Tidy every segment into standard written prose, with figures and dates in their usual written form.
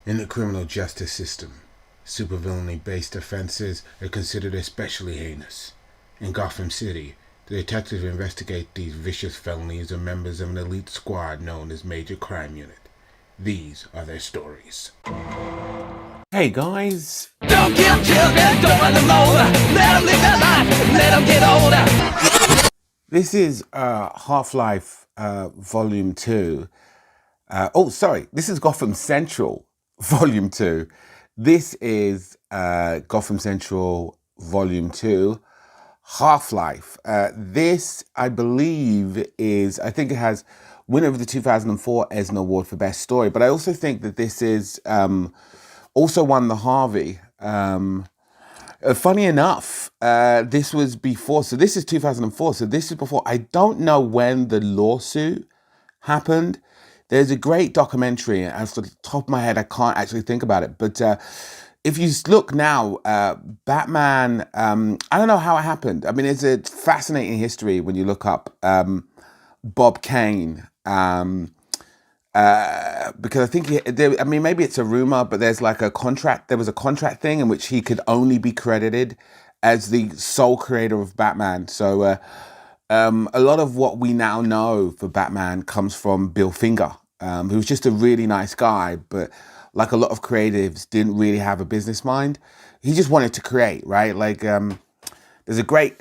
In the criminal justice system, supervillainy-based offenses are considered especially heinous. In Gotham City, the detectives who investigate these vicious felonies are members of an elite squad known as Major Crime Unit. These are their stories. Hey guys! Don't kill children, don't run them over. Let them live their life, let them get older. This is Half-Life Volume 2. This is Gotham Central Volume 2. This is Gotham Central Volume 2, Half-Life. This, I believe, I think it has winner of the 2004 Eisner Award for Best Story, but I also think that this is also won the Harvey. Funny enough, this was before, so this is 2004, so this is before. I don't know when the lawsuit happened. There's a great documentary, and off the top of my head, I can't actually think about it. But if you look now, Batman, I don't know how it happened. I mean, it's a fascinating history when you look up Bob Kane. Because I think, maybe it's a rumor, but there's like a contract. There was a contract thing in which he could only be credited as the sole creator of Batman. So a lot of what we now know for Batman comes from Bill Finger, who's just a really nice guy, but like a lot of creatives, didn't really have a business mind. He just wanted to create, right? Like there's a great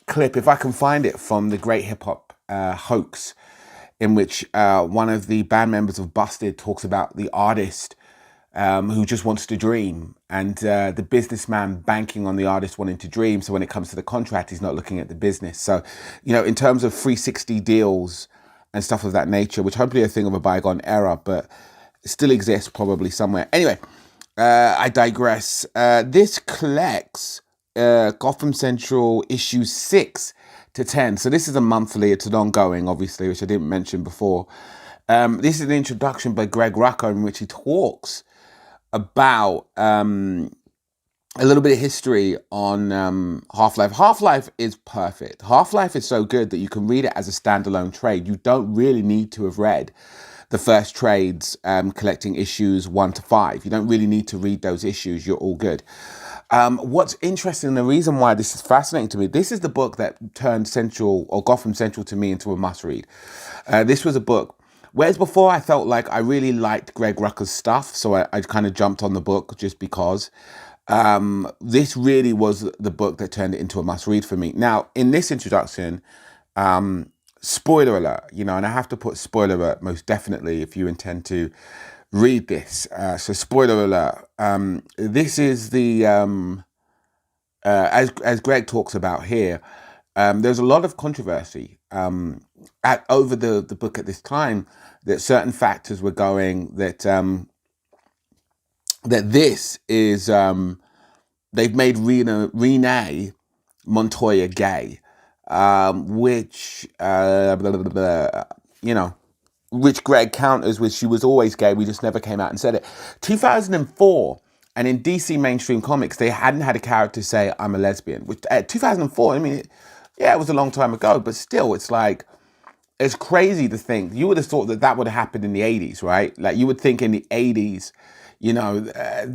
clip, if I can find it, from the Great Hip Hop Hoax, in which one of the band members of Busted talks about the artist who just wants to dream, and the businessman banking on the artist wanting to dream. So when it comes to the contract, he's not looking at the business. So, in terms of 360 deals and stuff of that nature, which hopefully are a thing of a bygone era, but still exists probably somewhere. Anyway, I digress. This collects Gotham Central issue 6 to 10. So this is a monthly, it's an ongoing, obviously, which I didn't mention before. This is an introduction by Greg Rucka in which he talks about a little bit of history on Half-Life. Half-Life is perfect. Half-Life is so good that you can read it as a standalone trade. You don't really need to have read the first trades collecting issues 1 to 5. You don't really need to read those issues. You're all good. What's interesting, the reason why this is fascinating to me, this is the book that turned Central or Gotham Central to me into a must-read. This was a book, whereas before I felt like I really liked Greg Rucka's stuff, so I kind of jumped on the book just because. This really was the book that turned it into a must-read for me. Now, in this introduction, spoiler alert, and I have to put spoiler alert most definitely if you intend to read this. So spoiler alert. This is the as Greg talks about here. There's a lot of controversy over the book at this time, that certain factors were going that that this is they've made Renee Montoya gay, which which Greg counters with, she was always gay, we just never came out and said it. 2004, and in DC mainstream comics, they hadn't had a character say, I'm a lesbian. Which, 2004, it was a long time ago, but still, it's like, it's crazy to think. You would have thought that would have happened in the 80s, right? Like, you would think in the 80s,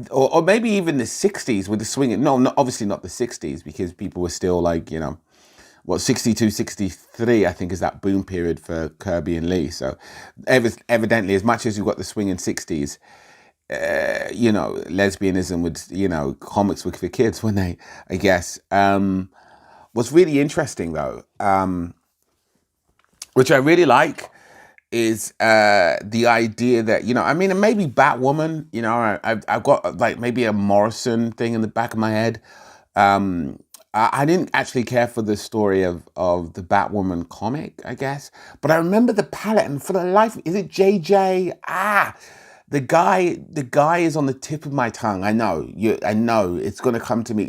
or maybe even the 60s with the swinging. No, obviously not the 60s, because people were still like, 62, 63, I think, is that boom period for Kirby and Lee. So evidently, as much as you've got the swinging 60s, lesbianism would, comics were for kids, weren't they, I guess. What's really interesting, though, which I really like, is the idea that, and maybe Batwoman, I've got like maybe a Morrison thing in the back of my head. I didn't actually care for the story of the Batwoman comic, I guess. But I remember the palette, and for the life, is it JJ? The guy is on the tip of my tongue. I know, it's going to come to me.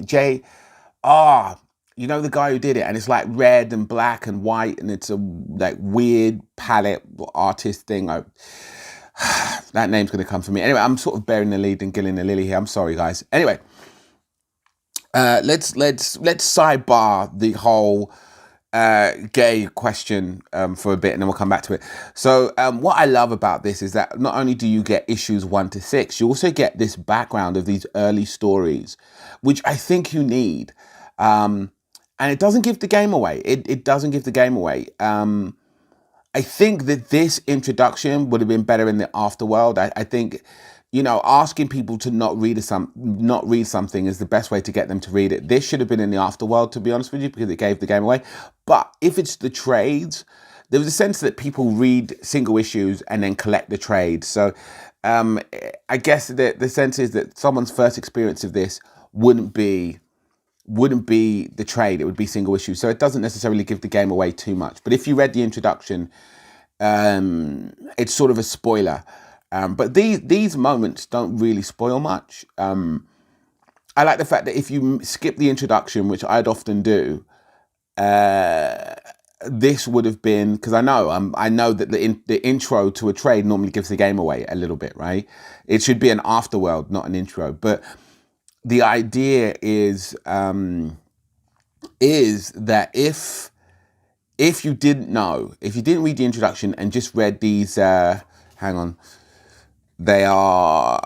the guy who did it, and it's like red and black and white, and it's a like weird palette artist thing. That name's going to come to me. Anyway, I'm sort of bearing the lead and killing the lily here. I'm sorry, guys. Anyway. Let's sidebar the whole gay question for a bit, and then we'll come back to it. So what I love about this is that not only do you get issues 1 to 6, you also get this background of these early stories, which I think you need. And it doesn't give the game away. It doesn't give the game away. I think that this introduction would have been better in the afterworld. I think, asking people to not read something is the best way to get them to read it. This should have been in the afterworld, to be honest with you, because it gave the game away. But if it's the trades, there was a sense that people read single issues and then collect the trades. So I guess the sense is that someone's first experience of this wouldn't be the trade, it would be single issue. So it doesn't necessarily give the game away too much. But if you read the introduction, it's sort of a spoiler. But these moments don't really spoil much. I like the fact that if you skip the introduction, which I'd often do, this would have been, because I know that the intro to a trade normally gives the game away a little bit, right? It should be an afterworld, not an intro. But the idea is that if you didn't know, if you didn't read the introduction and just read these, hang on, they are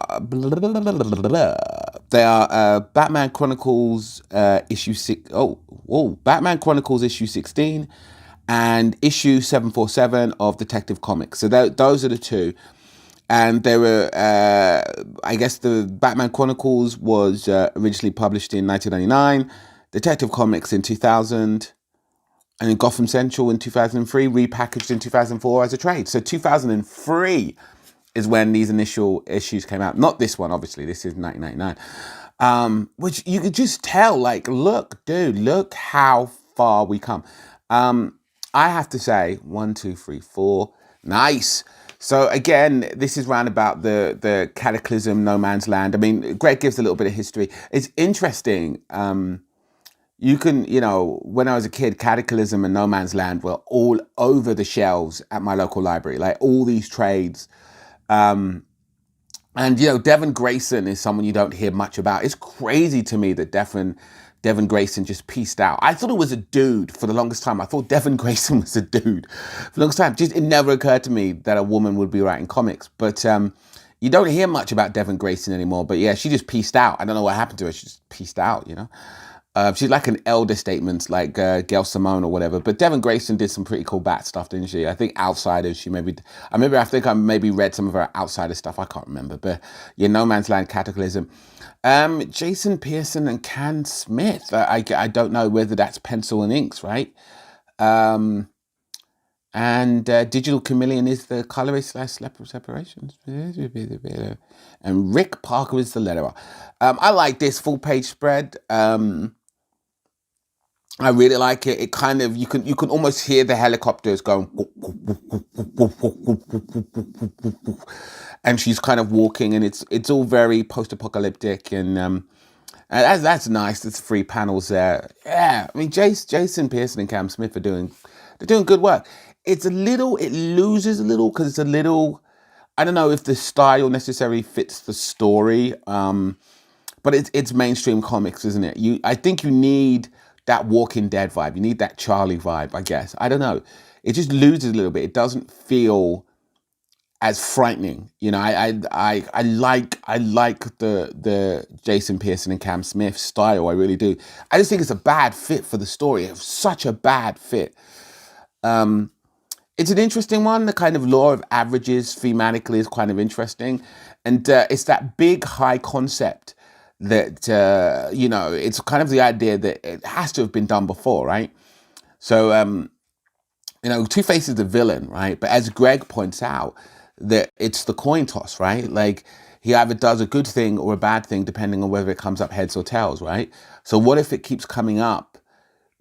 Batman Chronicles issue 6. Batman Chronicles issue 16 and issue 747 of Detective Comics. So those are the two. And they were, I guess the Batman Chronicles was originally published in 1999, Detective Comics in 2000, and then Gotham Central in 2003, repackaged in 2004 as a trade. So 2003 is when these initial issues came out. Not this one, obviously. This is 1999. Which you could just tell, like, look, dude, look how far we come. I have to say, 1, 2, 3, 4, nice. So again, this is round about the Cataclysm, No Man's Land. I mean, Greg gives a little bit of history. It's interesting. You can, when I was a kid, Cataclysm and No Man's Land were all over the shelves at my local library, like all these trades. And, Devin Grayson is someone you don't hear much about. It's crazy to me that Devin Grayson just pieced out. I thought it was a dude for the longest time. I thought Devin Grayson was a dude for the longest time. It never occurred to me that a woman would be writing comics. But you don't hear much about Devin Grayson anymore. But yeah, she just pieced out. I don't know what happened to her. She just pieced out, She's like an elder statement, like Gail Simone or whatever. But Devin Grayson did some pretty cool Bat stuff, didn't she? I think Outsiders, I think I maybe read some of her Outsider stuff. I can't remember. But yeah, No Man's Land, Cataclysm. Jason Pearson and Can Smith. I don't know whether that's pencil and inks, right? And Digital Chameleon is the colorist / separations. And Rick Parker is the letterer. I like this full page spread. I really like it. It kind of, you can almost hear the helicopters going, and she's kind of walking, and it's all very post-apocalyptic, and that's nice. There's 3 panels there. Yeah, I mean, Jason Pearson and Cam Smith they're doing good work. It loses a little because it's a little, I don't know if the style necessarily fits the story, but it's mainstream comics, isn't it? I think you need that Walking Dead vibe. You need that Charlie vibe, I guess. I don't know. It just loses a little bit. It doesn't feel as frightening. I like the Jason Pearson and Cam Smith style. I really do. I just think it's a bad fit for the story. It's such a bad fit. It's an interesting one. The kind of law of averages thematically is kind of interesting. And it's that big high concept that, it's kind of the idea that it has to have been done before, right? So, Two-Face is the villain, right? But as Greg points out, that it's the coin toss, right? Like, he either does a good thing or a bad thing, depending on whether it comes up heads or tails, right? So what if it keeps coming up?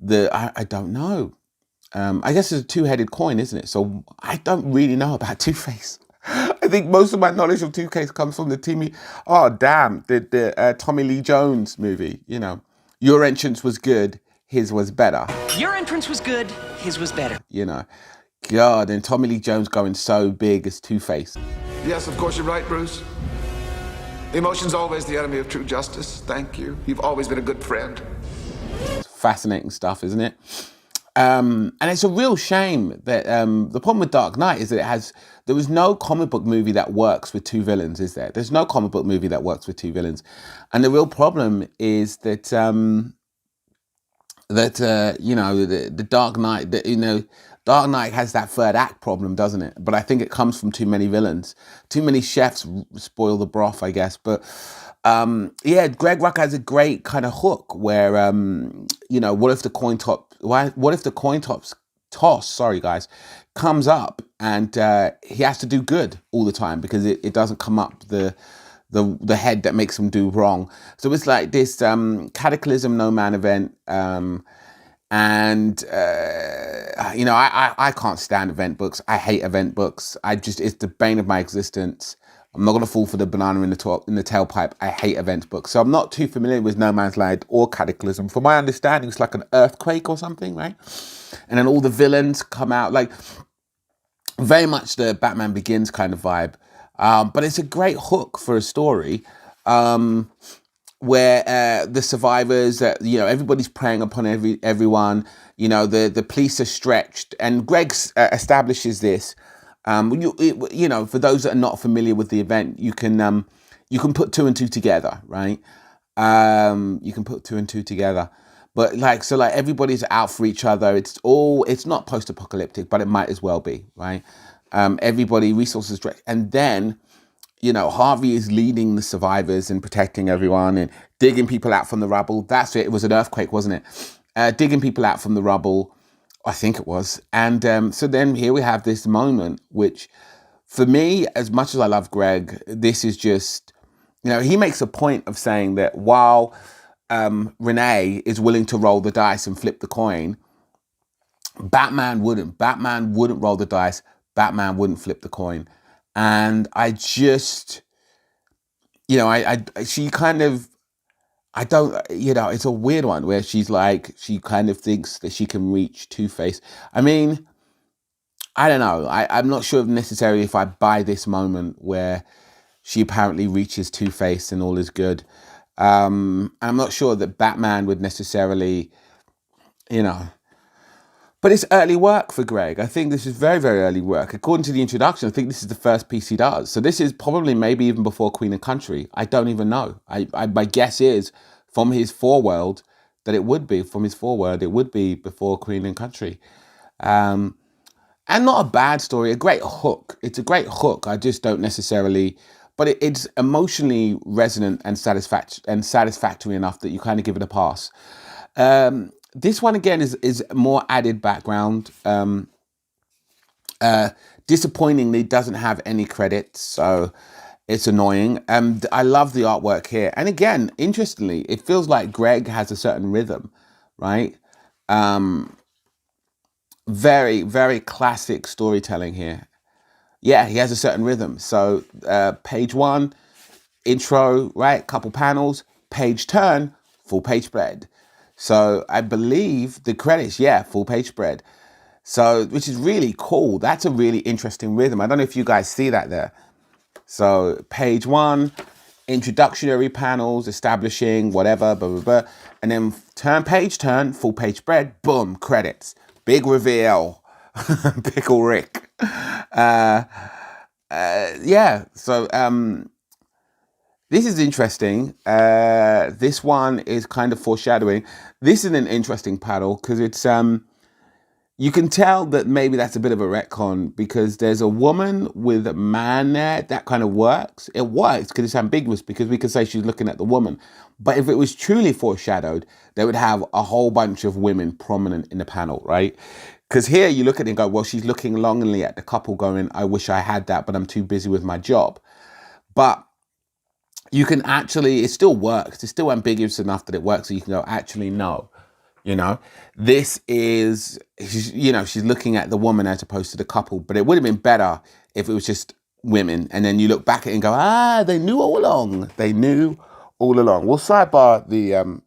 I don't know. I guess it's a two-headed coin, isn't it? So I don't really know about Two-Face. I think most of my knowledge of Two-Face comes from the Tommy Lee Jones movie. Your entrance was good, his was better. Your entrance was good, his was better. God, and Tommy Lee Jones going so big as Two-Face. Yes, of course you're right, Bruce. Emotion's always the enemy of true justice. Thank you. You've always been a good friend. It's fascinating stuff, isn't it? And it's a real shame that the problem with Dark Knight is that there was no comic book movie that works with two villains, is there? There's no comic book movie that works with two villains. And the real problem is that the Dark Knight, Dark Knight has that third act problem, doesn't it? But I think it comes from too many villains. Too many chefs spoil the broth, I guess. But Greg Rucka has a great kind of hook where what if the coin toss, sorry guys, comes up and he has to do good all the time because it doesn't come up the head that makes him do wrong. So it's like this Cataclysm No Man event, I can't stand event books. I hate event books. It's the bane of my existence. I'm not gonna fall for the banana in the tailpipe. I hate event books. So I'm not too familiar with No Man's Land or Cataclysm. From my understanding, it's like an earthquake or something, right? And then all the villains come out, like very much the Batman Begins kind of vibe. But it's a great hook for a story where the survivors, everybody's preying upon everyone. The police are stretched, and Greg establishes this. For those that are not familiar with the event, you can put two and two together, right? You can put two and two together. But everybody's out for each other. It's not post-apocalyptic, but it might as well be, right? Everybody, resources direct. And then, Harvey is leading the survivors and protecting everyone and digging people out from the rubble. That's it. It was an earthquake, wasn't it? Digging people out from the rubble, I think it was. And so then here we have this moment, which for me, as much as I love Greg, this is just, he makes a point of saying that while Renee is willing to roll the dice and flip the coin, Batman wouldn't. Batman wouldn't roll the dice. Batman wouldn't flip the coin. And I just, she kind of, it's a weird one where she's like, she kind of thinks that she can reach Two-Face. I mean, I don't know. I'm not sure necessarily if I buy this moment where she apparently reaches Two-Face and all is good. I'm not sure that Batman would necessarily, but it's early work for Greg. I think this is very, very early work. According to the introduction, I think this is the first piece he does. So this is probably maybe even before Queen and Country. I don't even know. My guess is from his foreword that it would be. From his foreword, it would be before Queen and Country. And not a bad story, a great hook. It's a great hook. I just don't necessarily, but it's emotionally resonant and satisfactory enough that you kind of give it a pass. This one again is more added background. Disappointingly, doesn't have any credits, so it's annoying. I love the artwork here, and again, interestingly, it feels like Greg has a certain rhythm, right? Very, very classic storytelling here. Yeah, he has a certain rhythm. So page one, intro, right? Couple panels, page turn, full page spread. So I believe the credits, full page spread. So, which is really cool. That's a really interesting rhythm. I don't know if you guys see that there. So page one, introductory panels, establishing, whatever, blah, blah, blah. And then turn, full page spread, boom, credits. Big reveal. Pickle Rick. So this is interesting. This one is kind of foreshadowing. This is an interesting panel because it's you can tell that maybe that's a bit of a retcon because there's a woman with a man there. That kind of works. It works because it's ambiguous because we could say she's looking at the woman. But if it was truly foreshadowed, they would have a whole bunch of women prominent in the panel, right? Because here you look at it and go, well, she's looking longingly at the couple going, I wish I had that, but I'm too busy with my job. But you can actually, it still works. It's still ambiguous enough that it works. So you can go, actually, no. This is, she's looking at the woman as opposed to the couple. But it would have been better if it was just women. And then you look back at it and go, they knew all along. They knew all along. We'll sidebar the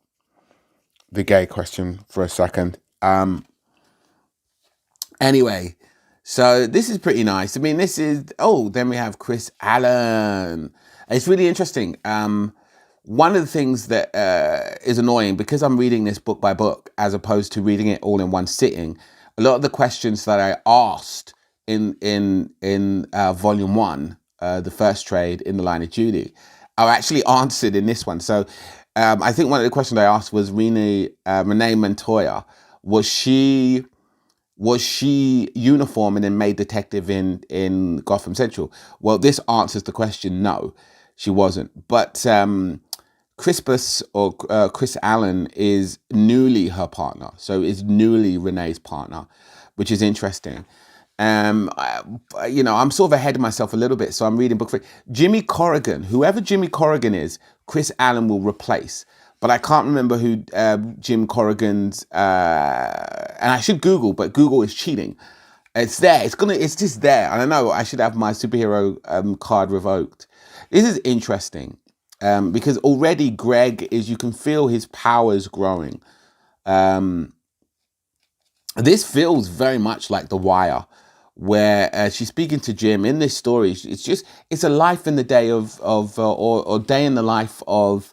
gay question for a second. Anyway, so this is pretty nice. I mean, then we have Chris Allen. It's really interesting. one of the things that is annoying, because I'm reading this book by book as opposed to reading it all in one sitting, a lot of the questions that I asked in volume one, the first trade in the Line of Duty, are actually answered in this one. So I think one of the questions I asked was Renee Montoya. Was she uniform and then made detective in Gotham Central? Well, this answers the question. No, she wasn't. But Crispus or Chris Allen is newly her partner, so is newly Renee's partner, which is interesting. I'm sort of ahead of myself a little bit, so I'm reading book 3. Jimmy Corrigan, whoever Jimmy Corrigan is, Chris Allen will replace. But I can't remember who Jim Corrigan's, and I should Google, but Google is cheating. It's there. It's just there. I don't know. I should have my superhero card revoked. This is interesting because already Greg you can feel his powers growing. This feels very much like The Wire, where she's speaking to Jim in this story. It's a life in the day or day in the life of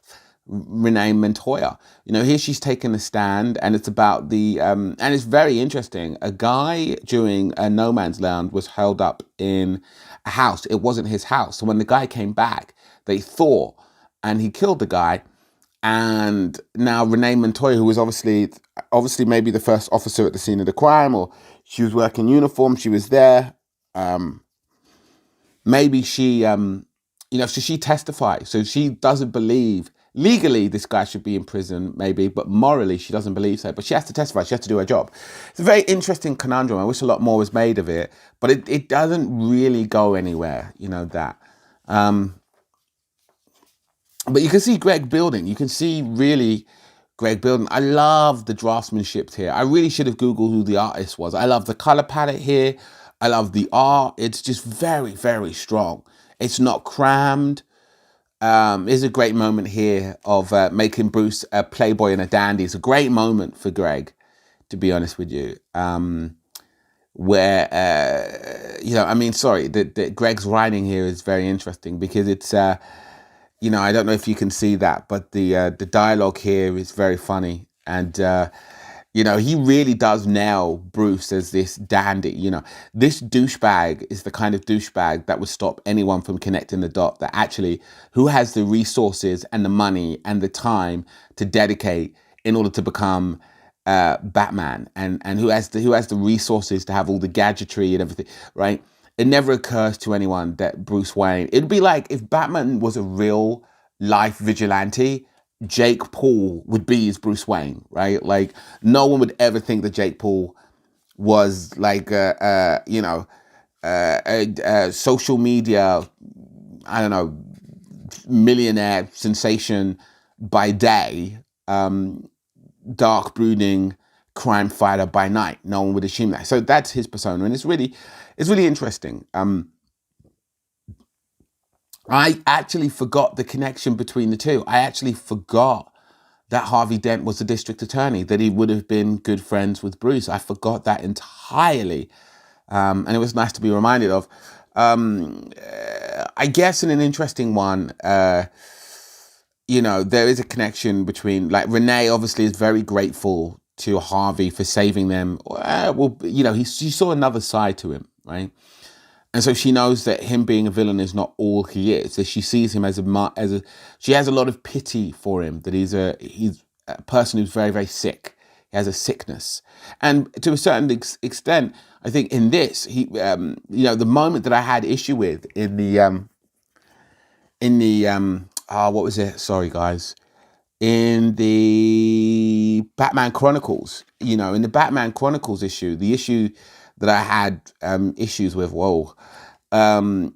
Renee Montoya. Here she's taken a stand, and it's about and it's very interesting. A guy during a No Man's Land was held up in a house. It wasn't his house. So when the guy came back, they thought, and he killed the guy. And now Renee Montoya, who was obviously maybe the first officer at the scene of the crime, or she was wearing uniform, she was there. Maybe she, so she testified. So she doesn't believe legally this guy should be in prison, maybe, but morally she doesn't believe so. But she has to testify. She has to do her job. It's a very interesting conundrum. I wish a lot more was made of it, but it doesn't really go anywhere. That. But you can see Greg building. You can see really Greg building. I love the draftsmanship here. I really should have Googled who the artist was. I love the color palette here. I love the art. It's just very, very strong. It's not crammed. There's a great moment here of making Bruce a playboy and a dandy. It's a great moment for Greg, to be honest with you. Where, the Greg's writing here is very interesting because it's... I don't know if you can see that, but the dialogue here is very funny. And, he really does nail Bruce as this dandy. This douchebag is the kind of douchebag that would stop anyone from connecting the dot, that actually who has the resources and the money and the time to dedicate in order to become Batman, and who has the resources to have all the gadgetry and everything, right? It never occurs to anyone that Bruce Wayne... It'd be like if Batman was a real life vigilante, Jake Paul would be his Bruce Wayne, right? Like, no one would ever think that Jake Paul was like a social media, I don't know, millionaire sensation by day, dark brooding crime fighter by night. No one would assume that. So that's his persona, and it's really interesting. I actually forgot the connection between the two. I actually forgot that Harvey Dent was the district attorney, that he would have been good friends with Bruce. I forgot that entirely. And it was nice to be reminded of. I guess in an interesting one, there is a connection between, like, Renee obviously is very grateful to Harvey for saving them. She saw another side to him, right? And so she knows that him being a villain is not all he is. That she sees him she has a lot of pity for him. That he's a person who's very, very sick. He has a sickness, and to a certain extent, I think in this, the moment that I had issue with in the what was it? Sorry, guys. In the Batman Chronicles, in the Batman Chronicles issue, the issue that I had issues with,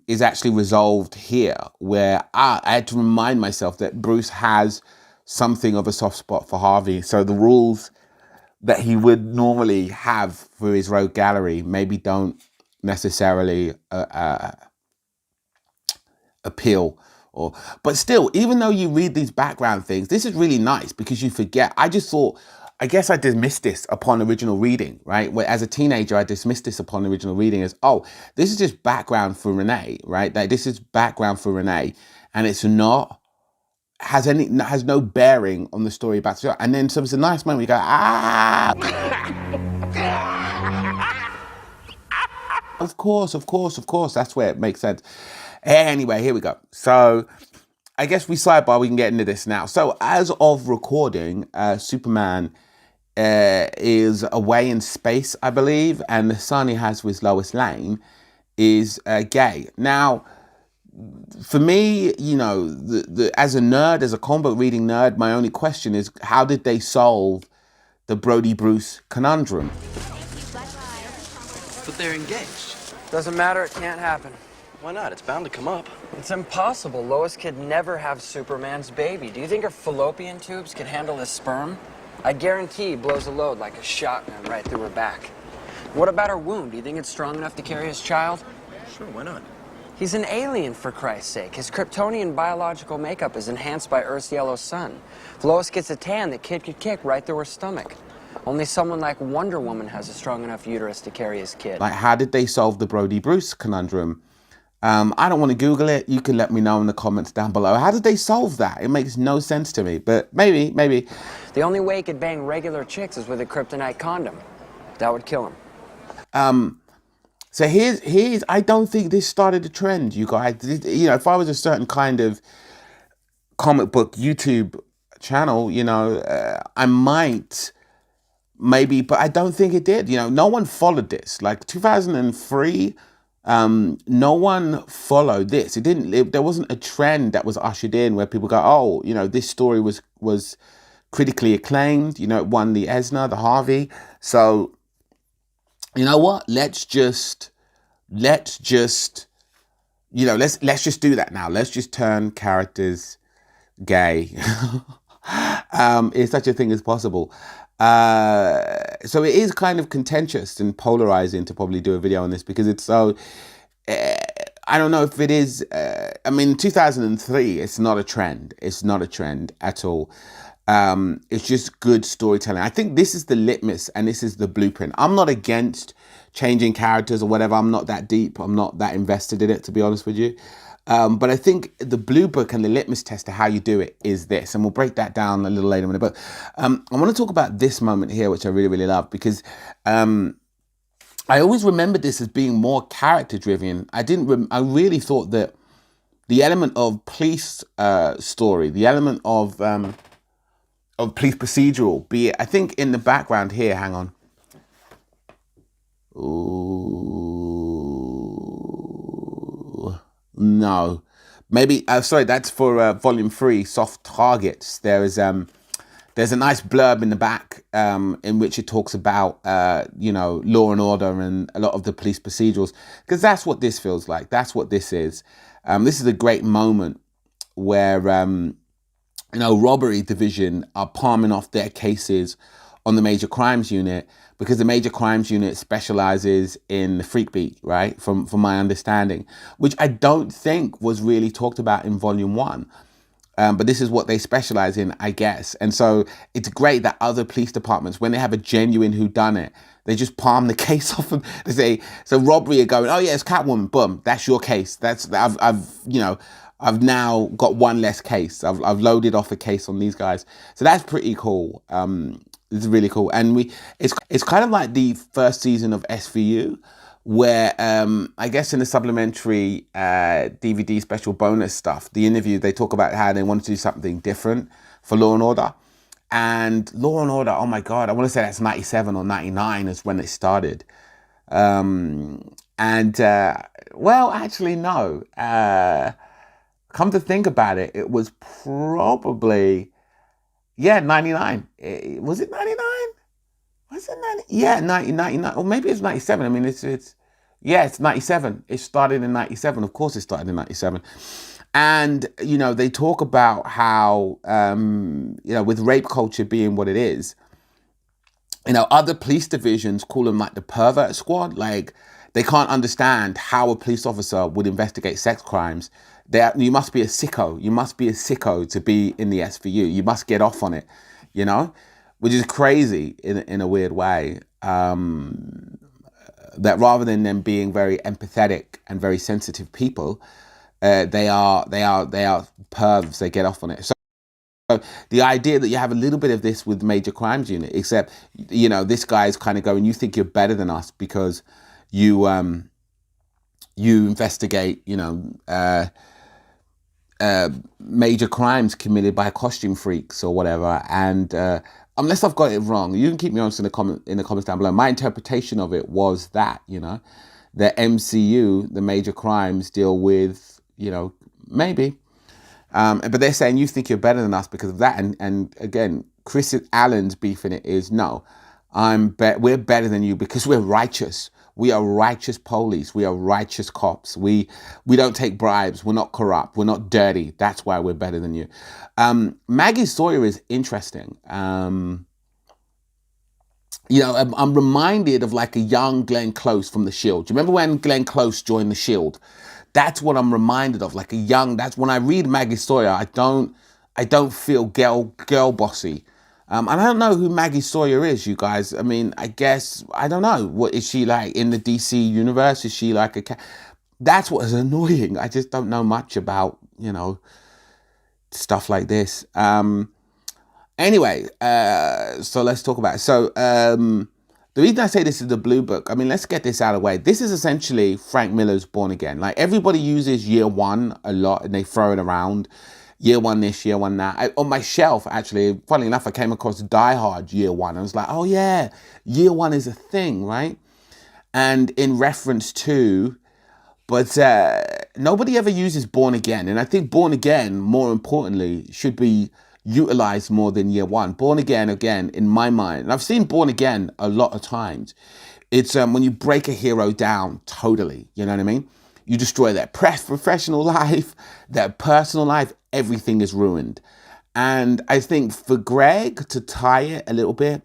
is actually resolved here, where I had to remind myself that Bruce has something of a soft spot for Harvey. So the rules that he would normally have for his rogue gallery maybe don't necessarily appeal. But still, even though you read these background things, this is really nice because you forget. I guess I dismissed this upon original reading, right? Where as a teenager, I dismissed this upon original reading as, this is just background for Renee, right? Like, this is background for Renee, and it's not has no bearing on the story about it. And then so it's a nice moment. You go, ah, of course. That's where it makes sense. Anyway, here we go. So I guess we sidebar. We can get into this now. So as of recording, Superman is away in space, I believe, and the son he has with Lois Lane is gay. Now, for me, you know, as a nerd, as a comic book reading nerd, my only question is, how did they solve the Brody Bruce conundrum? But they're engaged. Doesn't matter, it can't happen. Why not? It's bound to come up. It's impossible. Lois could never have Superman's baby. Do you think her fallopian tubes could handle his sperm? I guarantee he blows a load like a shotgun right through her back. What about her womb? Do you think it's strong enough to carry his child? Sure, why not? He's an alien, for Christ's sake. His Kryptonian biological makeup is enhanced by Earth's yellow sun. If Lois gets a tan, the kid could kick right through her stomach. Only someone like Wonder Woman has a strong enough uterus to carry his kid. Like, how did they solve the Brody Bruce conundrum? I don't want to Google it. You can let me know in the comments down below. How did they solve that? It makes no sense to me, but maybe. The only way he could bang regular chicks is with a kryptonite condom. That would kill him. So here's I don't think this started a trend, you guys. You know, if I was a certain kind of comic book YouTube channel, you know, I might maybe, but I don't think it did. You know, no one followed this. Like 2003, no one followed this. There wasn't a trend that was ushered in where people go, oh, you know, this story was critically acclaimed. You know, it won the Eisner, the Harvey. So, you know what? Let's just, you know, let's just do that now. Let's just turn characters gay. If such a thing as possible. So it is kind of contentious and polarizing to probably do a video on this because it's so, I don't know if it is, I mean, 2003, it's not a trend. It's not a trend at all. It's just good storytelling. I think this is the litmus and this is the blueprint. I'm not against changing characters or whatever. I'm not that deep. I'm not that invested in it, to be honest with you. But I think the blue book and the litmus test of how you do it is this, and we'll break that down a little later in the book. I want to talk about this moment here, which I really, really love, because I always remembered this as being more character driven. I really thought that the element of police story, the element of police procedural, be it, I think in the background here, hang on. Ooh, no, maybe, sorry, that's for volume 3, Soft Targets. There's a nice blurb in the back in which it talks about, you know, law and order and a lot of the police procedurals, because that's what this feels like. That's what this is. This is a great moment where, you know, robbery division are palming off their cases on the major crimes unit, because the major crimes unit specializes in the freak beat, right? From my understanding, which I don't think was really talked about in volume 1. But this is what they specialize in, I guess. And so it's great that other police departments, when they have a genuine whodunit, they just palm the case off them. They say, so robbery are going, oh yeah, it's Catwoman, boom, that's your case. I've now got one less case. I've loaded off a case on these guys. So that's pretty cool. It's really cool. And it's kind of like the first season of SVU, where I guess in the supplementary DVD special bonus stuff, the interview, they talk about how they wanted to do something different for Law and Order. And Law and Order, oh my God, I want to say that's 97 or 99 is when it started. Well, actually, no. Come to think about it, it was probably, 99. Was it 99? Was it 90? Yeah, 99, or maybe it's 97. I mean, it's 97. It started in 97. Of course it started in 97. And, you know, they talk about how, you know, with rape culture being what it is, you know, other police divisions call them like the pervert squad. Like, they can't understand how a police officer would investigate sex crimes. You must be a sicko. You must be a sicko to be in the SVU. You must get off on it, you know, which is crazy in a weird way. That rather than them being very empathetic and very sensitive people, they are pervs. They get off on it. So The idea that you have a little bit of this with Major Crimes Unit, except, this guy's kind of going, you think you're better than us because you you investigate, major crimes committed by costume freaks or whatever. And unless I've got it wrong, you can keep me honest in the comments down below. My interpretation of it was that, the MCU, the major crimes, deal with, maybe. But they're saying you think you're better than us because of that. And again, Chris Allen's beef in it is, no, we're better than you because we're righteous. We are righteous police. We are righteous cops. We don't take bribes. We're not corrupt. We're not dirty. That's why we're better than you. Maggie Sawyer is interesting. I'm reminded of like a young Glenn Close from The Shield. Do you remember when Glenn Close joined The Shield? That's what I'm reminded of, like that's when I read Maggie Sawyer, I don't feel girl bossy. And I don't know who Maggie Sawyer is, you guys. I mean, I guess, I don't know. What is she like in the DC universe? Is she like that's what is annoying. I just don't know much about, stuff like this. Anyway, so let's talk about it. So, the reason I say this is the Blue Book, I mean, let's get this out of the way. This is essentially Frank Miller's Born Again. Like, everybody uses year one a lot and they throw it around. Year one this, year one that. On my shelf, actually, funnily enough, I came across Die Hard year one. I was like, oh yeah, year one is a thing, right? And in reference to, but nobody ever uses Born Again. And I think Born Again, more importantly, should be utilized more than year one. Born Again, again, in my mind, and I've seen Born Again a lot of times, it's when you break a hero down totally, you know what I mean? You destroy their professional life, their personal life, everything is ruined. And I think for Greg to tie it a little bit,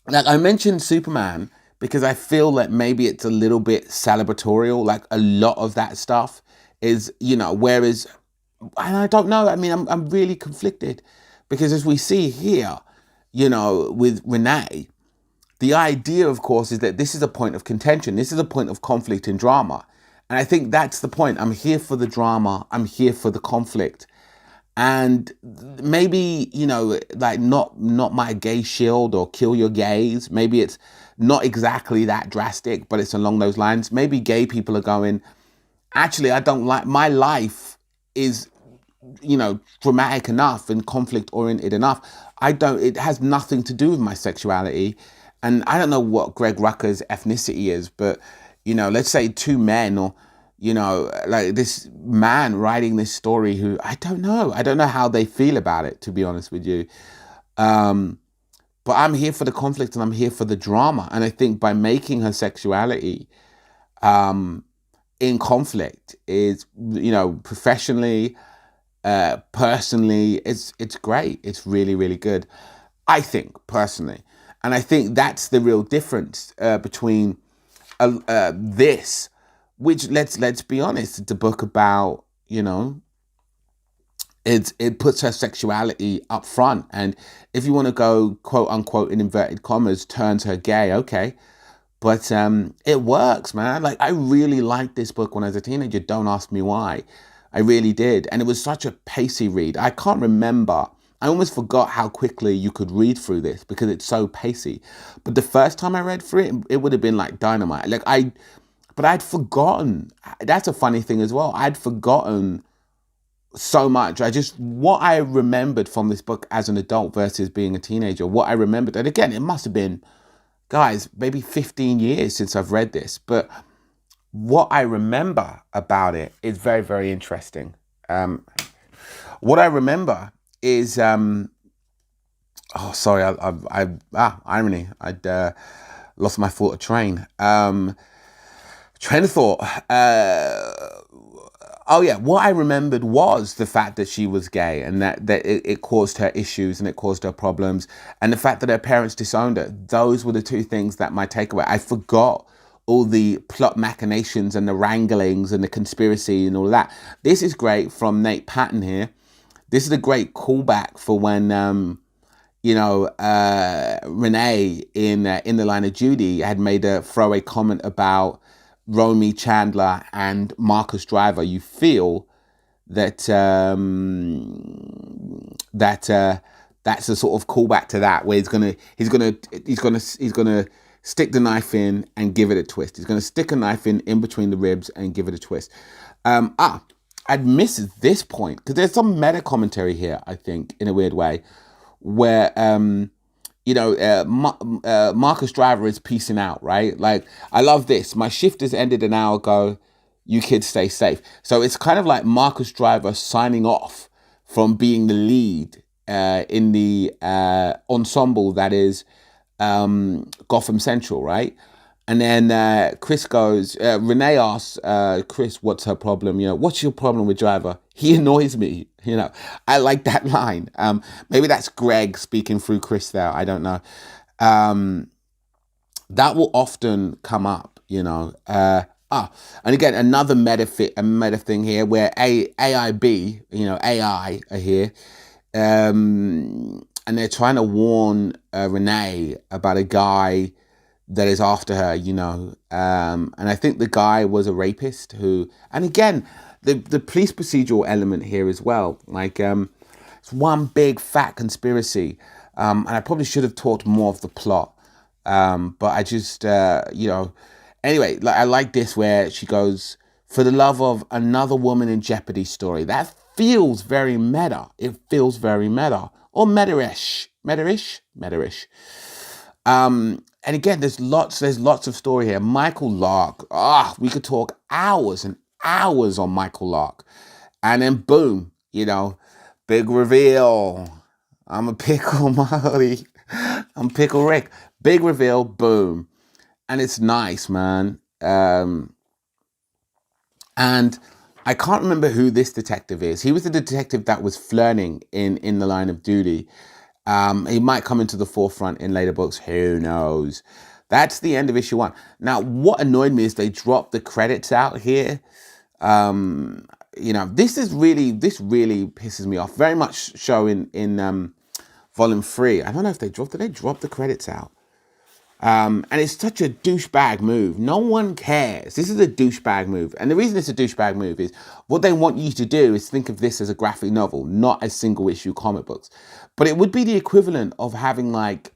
like I mentioned Superman, because I feel that maybe it's a little bit celebratorial, like a lot of that stuff is, whereas, and I don't know, I mean, I'm really conflicted because as we see here, with Renee, the idea, of course, is that this is a point of contention. This is a point of conflict and drama. And I think that's the point. I'm here for the drama. I'm here for the conflict. And maybe, like not my gay shield or kill your gays. Maybe it's not exactly that drastic, but it's along those lines. Maybe gay people are going, actually, I don't like, my life is, dramatic enough and conflict oriented enough. It has nothing to do with my sexuality. And I don't know what Greg Rucka's ethnicity is, but, let's say two men or, like this man writing this story who, I don't know how they feel about it, to be honest with you. But I'm here for the conflict and I'm here for the drama. And I think by making her sexuality, in conflict is, professionally, personally, it's great. It's really, really good. I think personally. And I think that's the real difference between this, which let's be honest, it's a book about, it puts her sexuality up front. And if you want to go quote unquote in inverted commas, turns her gay, okay. But it works, man. Like, I really liked this book when I was a teenager. Don't ask me why. I really did. And it was such a pacey read. I can't remember. I almost forgot how quickly you could read through this because it's so pacey. But the first time I read through it, it would have been like dynamite. But I'd forgotten. That's a funny thing as well. I'd forgotten so much. What I remembered from this book as an adult versus being a teenager, what I remembered, and again, it must have been, guys, maybe 15 years since I've read this, but what I remember about it is very, very interesting. What I remember is, irony. I'd lost my thought of train. Train of thought. What I remembered was the fact that she was gay and that it caused her issues and it caused her problems, and the fact that her parents disowned her. Those were the two things that my takeaway. I forgot all the plot machinations and the wranglings and the conspiracy and all of that. This is great from Nate Patton here. This is a great callback for when, Renee in The Line of Duty had made a throwaway comment about Romy Chandler and Marcus Driver. You feel that that's a sort of callback to that, where he's gonna stick the knife in and give it a twist. He's gonna stick a knife in between the ribs and give it a twist. I'd missed this point because there's some meta commentary here, I think, in a weird way, where Marcus Driver is peacing out, right? Like, I love this. My shift has ended an hour ago. You kids stay safe. So it's kind of like Marcus Driver signing off from being the lead in the ensemble that is Gotham Central, right? And then Chris goes, Renee asks Chris, what's her problem? What's your problem with Driver? He annoys me. I like that line. Maybe that's Greg speaking through Chris there. I don't know. That will often come up, and again, another meta thing here where AIB, AI are here. And they're trying to warn Renee about a guy that is after her, and I think the guy was a rapist and again, the police procedural element here as well, like it's one big fat conspiracy, and I probably should have talked more of the plot, but I just, anyway, I like this where she goes, for the love of another woman in jeopardy story. That feels very meta. It feels very meta, or meta-ish. And again, there's lots of story here. Michael Lark. We could talk hours and hours on Michael Lark. And then boom, big reveal. I'm a pickle Marty. I'm Pickle Rick. Big reveal, boom. And it's nice, man. And I can't remember who this detective is. He was the detective that was flirting in The Line of Duty. He might come into the forefront in later books. Who knows? That's the end of issue 1. Now, what annoyed me is they dropped the credits out here. This really pisses me off. Very much so in volume 3. I don't know if did they drop the credits out? And it's such a douchebag move. No one cares. This is a douchebag move. And the reason it's a douchebag move is what they want you to do is think of this as a graphic novel, not as single issue comic books. But it would be the equivalent of having like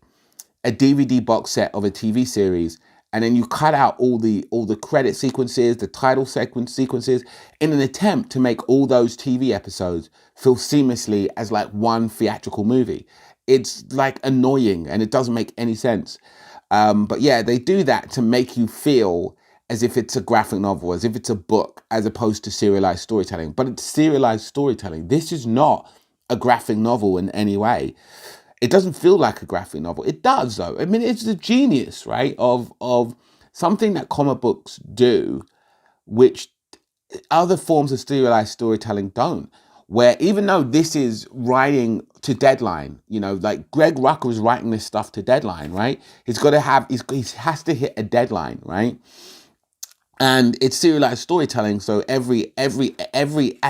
a DVD box set of a TV series, and then you cut out all the credit sequences, the title sequences, in an attempt to make all those TV episodes feel seamlessly as like one theatrical movie. It's like annoying and it doesn't make any sense. But yeah, they do that to make you feel as if it's a graphic novel, as if it's a book, as opposed to serialized storytelling. But it's serialized storytelling. This is not a graphic novel in any way. It doesn't feel like a graphic novel. It does, though. I mean, it's the genius, right, of something that comic books do, which other forms of serialized storytelling don't. Where even though this is writing to deadline, like Greg Rucka is writing this stuff to deadline, right? He has to hit a deadline, right? And it's serialized storytelling, so every at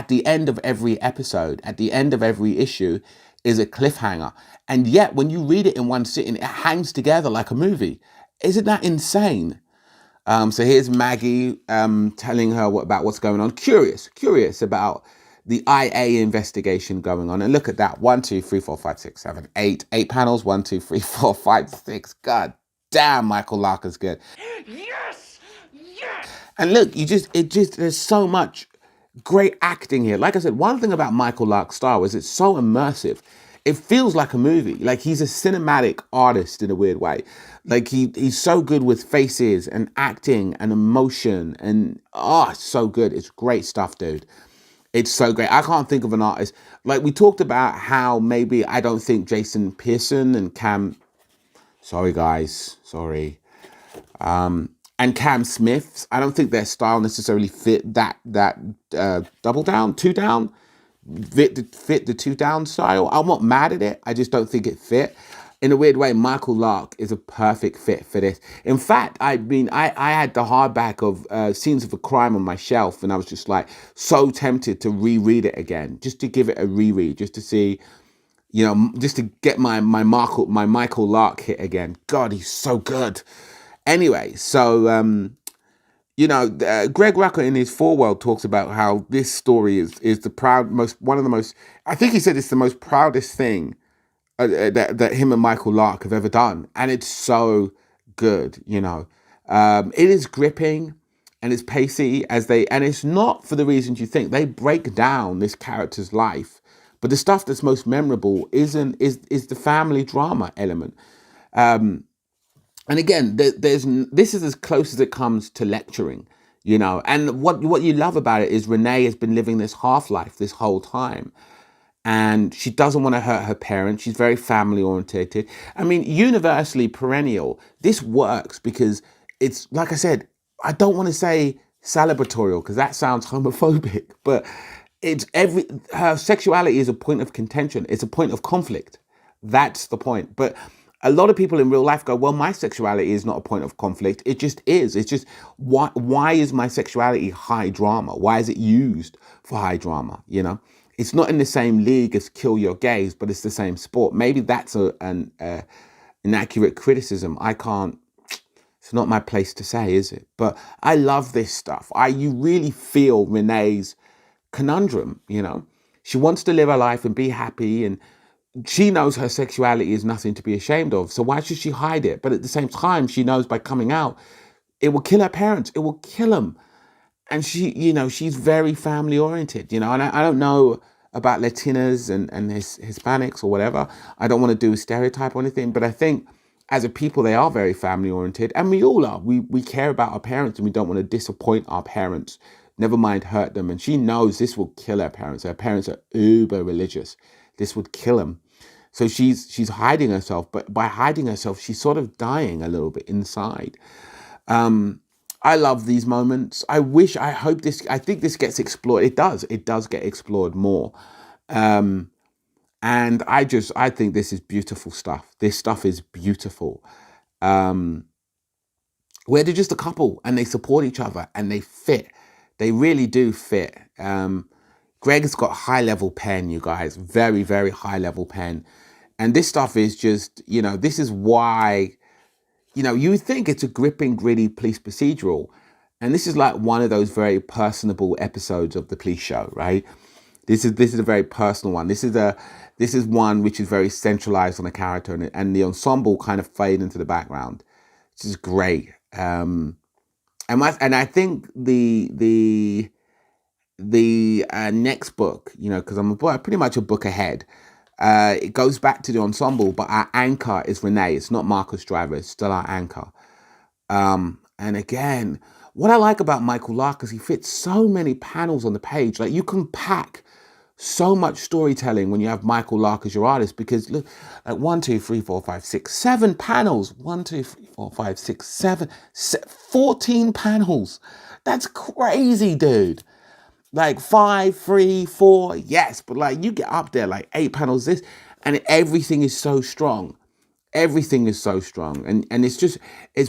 the end of every episode, at the end of every issue, is a cliffhanger. And yet, when you read it in one sitting, it hangs together like a movie. Isn't that insane? So here's Maggie telling her about what's going on. Curious about the IA investigation going on. And look at that. 1, 2, 3, 4, 5, 6, 7, 8. 8 panels. 1, 2, 3, 4, 5, 6. God damn, Michael Lark is good. Yes! And look, there's so much great acting here. Like I said, one thing about Michael Lark's style is it's so immersive. It feels like a movie. Like he's a cinematic artist in a weird way. Like he's so good with faces and acting and emotion and it's so good. It's great stuff, dude. It's so great. I can't think of an artist. Like we talked about how maybe I don't think Jason Pearson and Cam, sorry guys, sorry. And Cam Smith's, I don't think their style necessarily fit that double down, 2 down, fit the 2 down style. I'm not mad at it. I just don't think it fit. In a weird way, Michael Lark is a perfect fit for this. In fact, I had the hardback of Scenes of a Crime on my shelf, and I was just like so tempted to reread it again, just to give it a reread, just to see, just to get my Michael Lark hit again. God, he's so good. Anyway, so Greg Rucka in his Foreworld talks about how this story is the proud most one of the most. I think he said it's the most proudest thing that him and Michael Lark have ever done, and it's so good. It is gripping and it's pacey and it's not for the reasons you think. They break down this character's life, but the stuff that's most memorable is the family drama element. And again, this is as close as it comes to lecturing, And what you love about it is Renee has been living this half life this whole time, and she doesn't want to hurt her parents. She's very family orientated. I mean, universally perennial. This works because it's, like I said, I don't want to say celebratorial because that sounds homophobic, but her sexuality is a point of contention. It's a point of conflict. That's the point. But a lot of people in real life go, well, my sexuality is not a point of conflict. It just is. It's just, why is my sexuality high drama? Why is it used for high drama? It's not in the same league as Kill Your Gays, but it's the same sport. Maybe that's an inaccurate criticism. It's not my place to say, is it? But I love this stuff. You really feel Renee's conundrum, She wants to live her life and be happy, and she knows her sexuality is nothing to be ashamed of. So why should she hide it? But at the same time, she knows by coming out, it will kill her parents. It will kill them. And she's very family oriented, and I don't know about Latinas and Hispanics or whatever. I don't want to do a stereotype or anything, but I think as a people, they are very family oriented, and we all are. We care about our parents and we don't want to disappoint our parents, never mind hurt them. And she knows this will kill her parents. Her parents are uber religious. This would kill them. So she's hiding herself, but by hiding herself, she's sort of dying a little bit inside. I love these moments. I think this gets explored. It does get explored more. And I think this is beautiful stuff. This stuff is beautiful. Where they're just a couple and they support each other and they fit. They really do fit. Greg's got high level pen, you guys, very, very high level pen. And this stuff is just, this is why, you would think it's a gripping, gritty police procedural. And this is like one of those very personable episodes of the police show, right? This is a very personal one. This is one which is very centralized on a character, and the ensemble kind of fade into the background, which is great. And I think the next book, because I'm pretty much a book ahead. It goes back to the ensemble, but our anchor is Renee. It's not Marcus Driver. It's still our anchor. And again, what I like about Michael Lark is he fits so many panels on the page. Like, you can pack so much storytelling when you have Michael Lark as your artist, because look, like 1, 2, 3, 4, 5, 6, 7 panels. 1, 2, 3, 4, 5, 6, 7, 14 panels. That's crazy, dude. Like 5, 3, 4, yes, but like you get up there like 8 panels this, and everything is so strong. Everything is so strong, and it's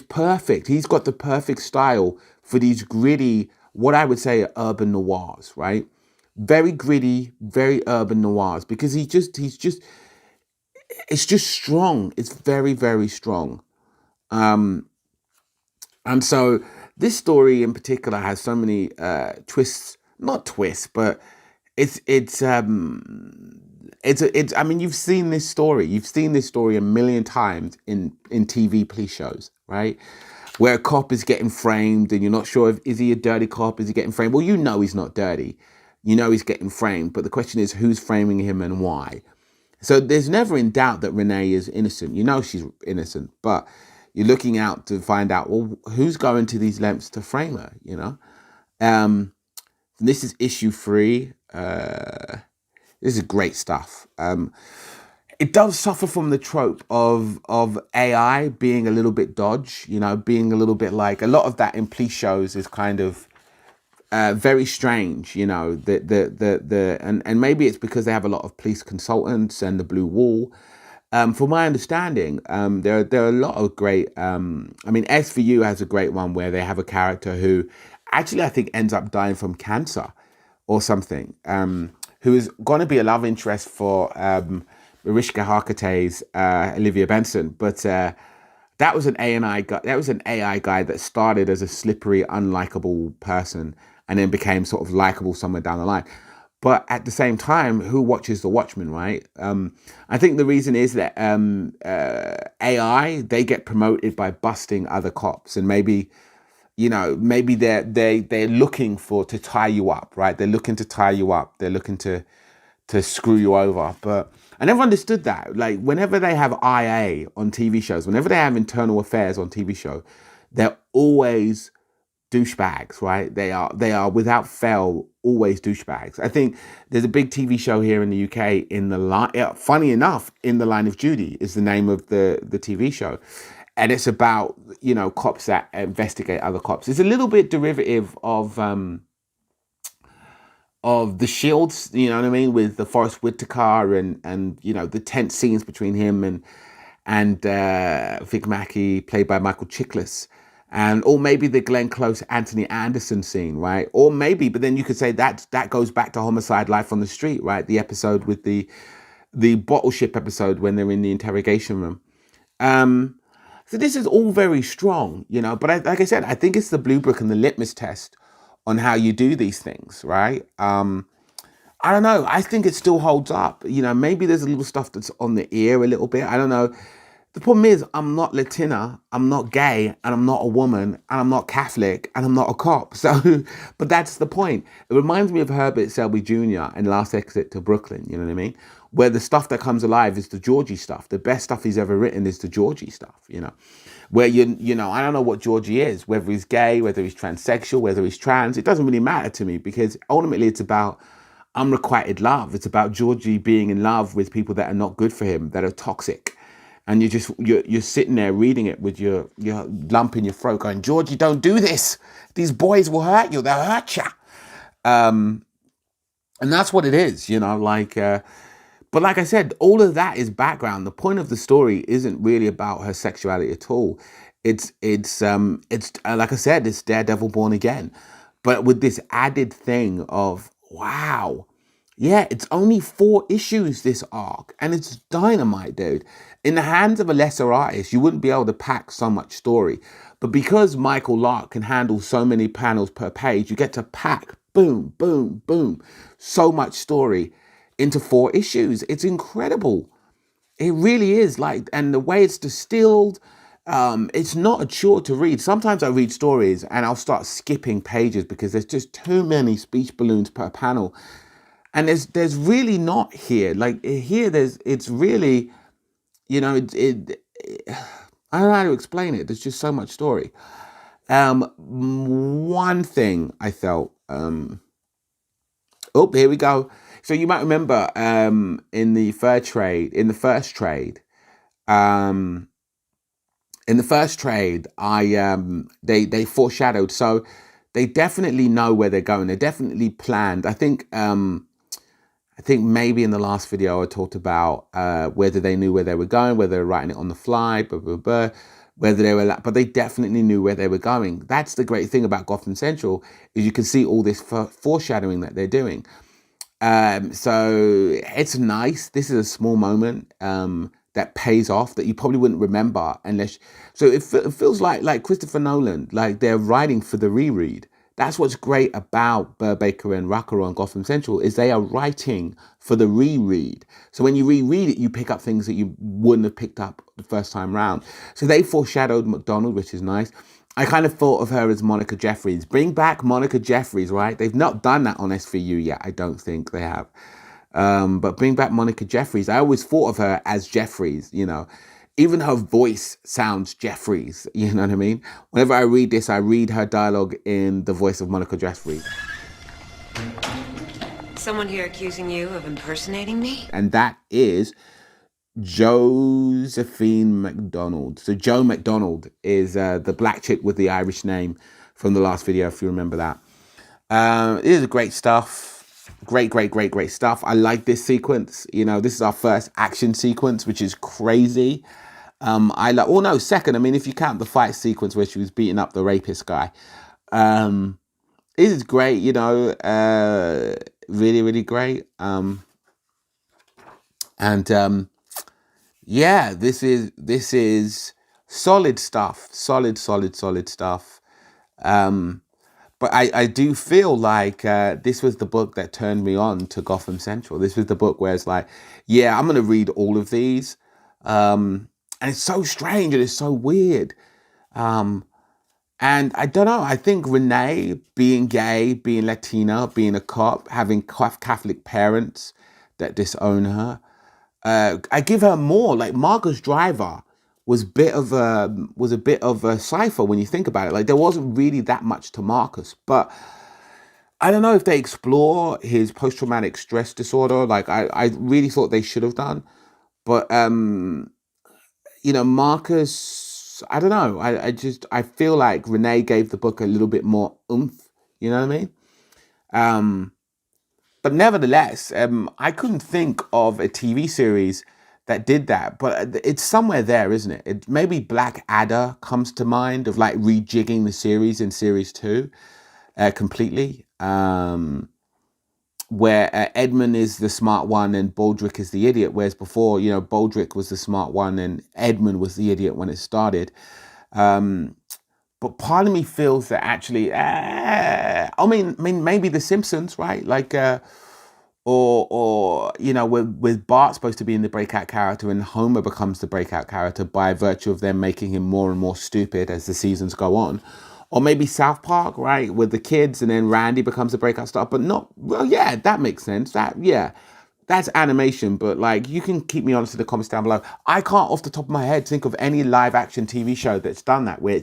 perfect. He's got the perfect style for these gritty, what I would say are urban noirs, right? Very gritty, very urban noirs, because it's just strong. It's very, very strong. And so this story in particular has so many twists. Not twists, but I mean, you've seen this story. You've seen this story a million times in TV police shows, right? Where a cop is getting framed and you're not sure is he a dirty cop? Is he getting framed? Well, he's not dirty. He's getting framed. But the question is, who's framing him and why? So there's never in doubt that Renee is innocent. She's innocent, but you're looking out to find out, well, who's going to these lengths to frame her, This is issue 3. This is great stuff. It does suffer from the trope of AI being a little bit dodge, being a little bit like a lot of that in police shows is kind of very strange, and maybe it's because they have a lot of police consultants and the blue wall. From my understanding, there are a lot of great. I mean, SVU has a great one where they have a character who actually I think ends up dying from cancer or something. Who is going to be a love interest for Mariska Hargitay's Olivia Benson, but That was an AI guy. That was an AI guy that started as a slippery, unlikable person, and then became sort of likable somewhere down the line. But at the same time, who watches The Watchmen, right? I think the reason is that AI, they get promoted by busting other cops, and maybe, maybe they're looking to tie you up, right? They're looking to tie you up. They're looking to screw you over. But I never understood that. Like, whenever they have IA on TV shows, whenever they have internal affairs on TV show, they're always douchebags, right? They are without fail always douchebags. I think there's a big TV show here in the UK in the line. Funny enough, In the Line of Duty is the name of the TV show, and it's about cops that investigate other cops. It's a little bit derivative of the Shields, you know what I mean, with the Forrest Whitaker and the tense scenes between him and Vic Mackey, played by Michael Chiklis. And or maybe the Glenn Close, Anthony Anderson scene, right? Or maybe, but then you could say that goes back to Homicide: Life on the Street, right? The episode with the bottle ship episode when they're in the interrogation room. So this is all very strong, But like I said, I think it's the blue book and the litmus test on how you do these things, right? I don't know. I think it still holds up. Maybe there's a little stuff that's on the ear a little bit. I don't know. The problem is, I'm not Latina, I'm not gay, and I'm not a woman, and I'm not Catholic, and I'm not a cop. So, but that's the point. It reminds me of Herbert Selby Jr. in Last Exit to Brooklyn, you know what I mean? Where the stuff that comes alive is the Georgie stuff. The best stuff he's ever written is the Georgie stuff, Where, I don't know what Georgie is, whether he's gay, whether he's transsexual, whether he's trans. It doesn't really matter to me, because ultimately it's about unrequited love. It's about Georgie being in love with people that are not good for him, that are toxic. And you're sitting there reading it with your lump in your throat going, Georgie, don't do this. These boys will hurt you. They'll hurt you. And that's what it is, but like I said, all of that is background. The point of the story isn't really about her sexuality at all. It's like I said, it's Daredevil Born Again, but with this added thing of, wow, yeah, it's only 4 issues, this arc, and it's dynamite, dude. In the hands of a lesser artist, you wouldn't be able to pack so much story. But because Michael Lark can handle so many panels per page, you get to pack, boom, boom, boom, so much story into 4 issues. It's incredible. It really is. And the way it's distilled, it's not a chore to read. Sometimes I read stories and I'll start skipping pages because there's just too many speech balloons per panel. And there's really not here. Like here, it's really, I don't know how to explain it. There's just so much story. One thing I felt, here we go. So you might remember, in the first trade, they foreshadowed. So they definitely know where they're going. They're definitely planned. I think maybe in the last video I talked about whether they knew where they were going, whether they were writing it on the fly, blah, blah, blah, whether they were, but they definitely knew where they were going. That's the great thing about Gotham Central, is you can see all this foreshadowing that they're doing. So it's nice. This is a small moment that pays off that you probably wouldn't remember unless. So it feels like Christopher Nolan, like they're writing for the reread. That's what's great about Baker and Rucker on Gotham Central, is they are writing for the reread. So when you reread it, you pick up things that you wouldn't have picked up the first time round. So they foreshadowed McDonald, which is nice. I kind of thought of her as Monica Jeffries. Bring back Monica Jeffries, right? They've not done that on SVU yet. I don't think they have. But bring back Monica Jeffries. I always thought of her as Jeffries, Even her voice sounds Jeffries, you know what I mean? Whenever I read this, I read her dialogue in the voice of Monica Jeffries. Someone here accusing you of impersonating me? And that is Josephine McDonald. So Joe McDonald is the black chick with the Irish name from the last video, if you remember that. It is great stuff. Great stuff. I like this sequence. This is our first action sequence, which is crazy. Second. I mean, if you count the fight sequence where she was beating up the rapist guy, it is great. Really great. Yeah, this is solid stuff, solid stuff. Um, but I do feel like this was the book that turned me on to Gotham Central. This was the book where it's like, yeah, I'm gonna read all of these, and it's so strange and it's so weird. Um, and I don't know. I think Renee, being gay, being Latina, being a cop, having Catholic parents that disown her, I give her more. Like Marcus Driver was a bit of a cipher when you think about it. Like there wasn't really that much to Marcus, but I don't know if they explore his post traumatic stress disorder. Like I really thought they should have done, but Marcus. I don't know. I feel like Renee gave the book a little bit more oomph. You know what I mean? Um, But nevertheless, I couldn't think of a TV series that did that. But it's somewhere there, isn't it? Maybe Black Adder comes to mind of like rejigging the series in series two completely, where Edmund is the smart one and Baldrick is the idiot. Whereas before, Baldrick was the smart one and Edmund was the idiot when it started. Um, but part of me feels that actually, I mean, maybe The Simpsons, right? Like. Or with Bart supposed to be in the breakout character and Homer becomes the breakout character by virtue of them making him more and more stupid as the seasons go on. Or maybe South Park, right, with the kids and then Randy becomes the breakout star. But not, well, yeah, that makes sense. That's animation. But like, you can keep me honest in the comments down below. I can't off the top of my head think of any live action TV show that's done that, where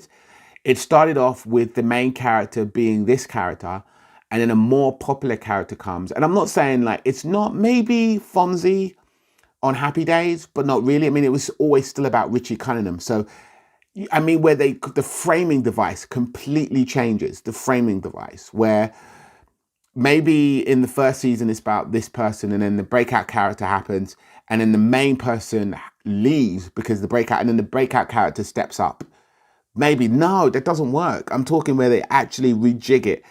it started off with the main character being this character, and then a more popular character comes. And I'm not saying like, it's not, maybe Fonzie on Happy Days, but not really. I mean, it was always still about Richie Cunningham. So, I mean, where the framing device completely changes, the framing device, where maybe in the first season it's about this person and then the breakout character happens and then the main person leaves because and then the breakout character steps up. Maybe, no, that doesn't work. I'm talking where they actually rejig it.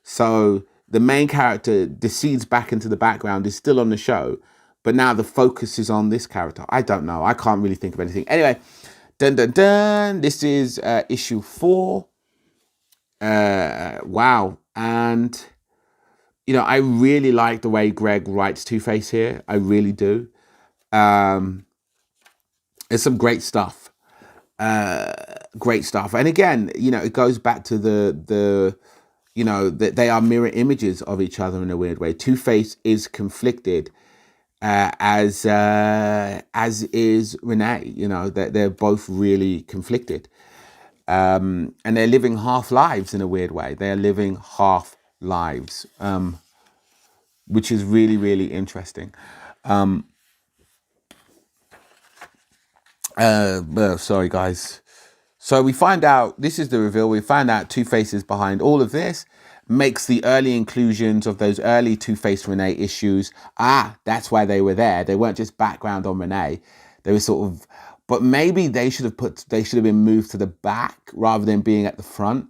So the main character decedes back into the background, is still on the show, but now the focus is on this character. I don't know. I can't really think of anything. Anyway, dun dun dun. This is issue 4. Wow. And, I really like the way Greg writes Two-Face here. I really do. It's some great stuff. Great stuff. And again, it goes back to that they are mirror images of each other in a weird way. Two-Face is conflicted, as is Renee. That they're both really conflicted, and they're living half lives in a weird way. They are living half lives, which is really, really interesting. Sorry, guys. So we find out, this is the reveal, we find out Two-Face is behind all of this, makes the early inclusions of those early Two-Face Renee issues. That's why they were there. They weren't just background on Renee. They were sort of, but maybe they should have been moved to the back rather than being at the front.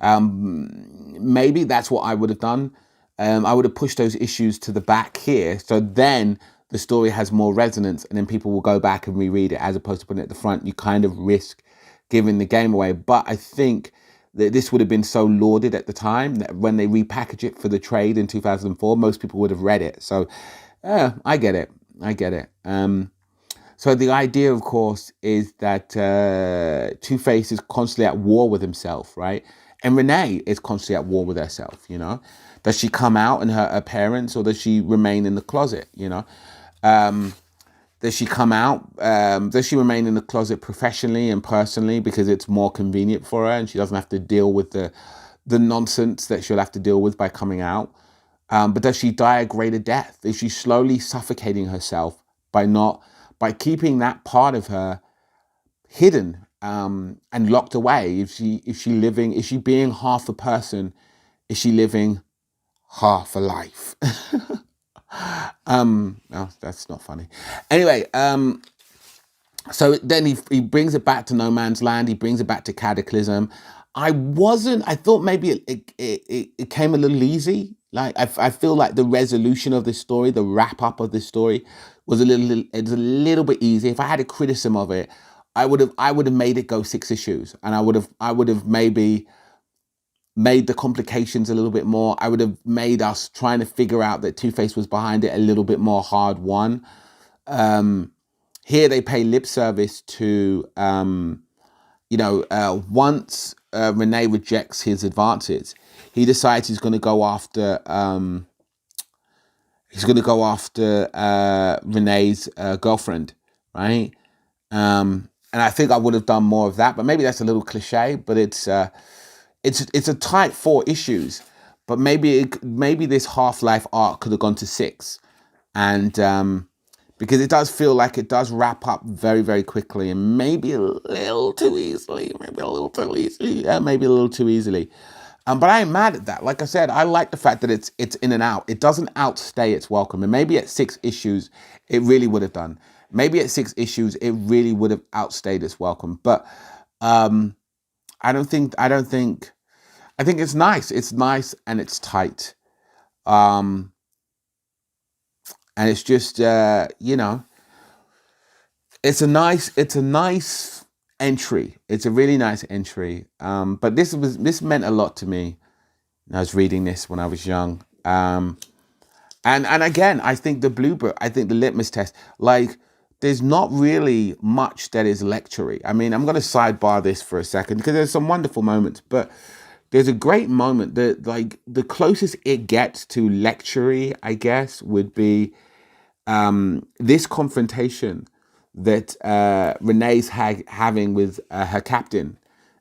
Maybe that's what I would have done. I would have pushed those issues to the back here. So then the story has more resonance and then people will go back and reread it as opposed to putting it at the front. You kind of risk giving the game away. But I think that this would have been so lauded at the time that when they repackage it for the trade in 2004, most people would have read it. So I get it. So the idea, of course, is that Two-Face is constantly at war with himself, right? And Renee is constantly at war with herself, Does she come out and hurt her parents, or does she remain in the closet, Does she come out? Does she remain in the closet professionally and personally because it's more convenient for her and she doesn't have to deal with the nonsense that she'll have to deal with by coming out? But does she die a greater death? Is she slowly suffocating herself by keeping that part of her hidden and locked away? Is she being half a person? Is she living half a life? No, that's not funny. Anyway, so then he brings it back to No Man's Land. He brings it back to Cataclysm. I thought maybe it came a little easy. Like I feel like the resolution of this story, the wrap up of this story was a little bit easy. If I had a criticism of it, I would have made it go 6 issues, and I would have maybe made the complications a little bit more. I would have made us trying to figure out that Two-Face was behind it a little bit more hard won. Here they pay lip service to, once Renee rejects his advances, he decides he's going to go after Renee's girlfriend, right? And I think I would have done more of that, but maybe that's a little cliche. But it's a tight 4 issues, but maybe this Half-Life arc could have gone to 6, and because it does feel like it does wrap up very, very quickly, and maybe a little too easily, maybe a little too easily. But I ain't mad at that. Like I said, I like the fact that it's in and out. It doesn't outstay its welcome, and maybe at 6 issues it really would have done. Maybe at 6 issues it really would have outstayed its welcome, but I don't think. I think it's nice. It's nice and it's tight. And it's just it's a nice entry. It's a really nice entry. But this meant a lot to me. I was reading this when I was young. And again, I think the Blue Book, I think the litmus test, like, there's not really much that is lectury. I mean, I'm going to sidebar this for a second because there's some wonderful moments, but there's a great moment that, like, the closest it gets to lectury, I guess, would be this confrontation that Renee's having with her captain,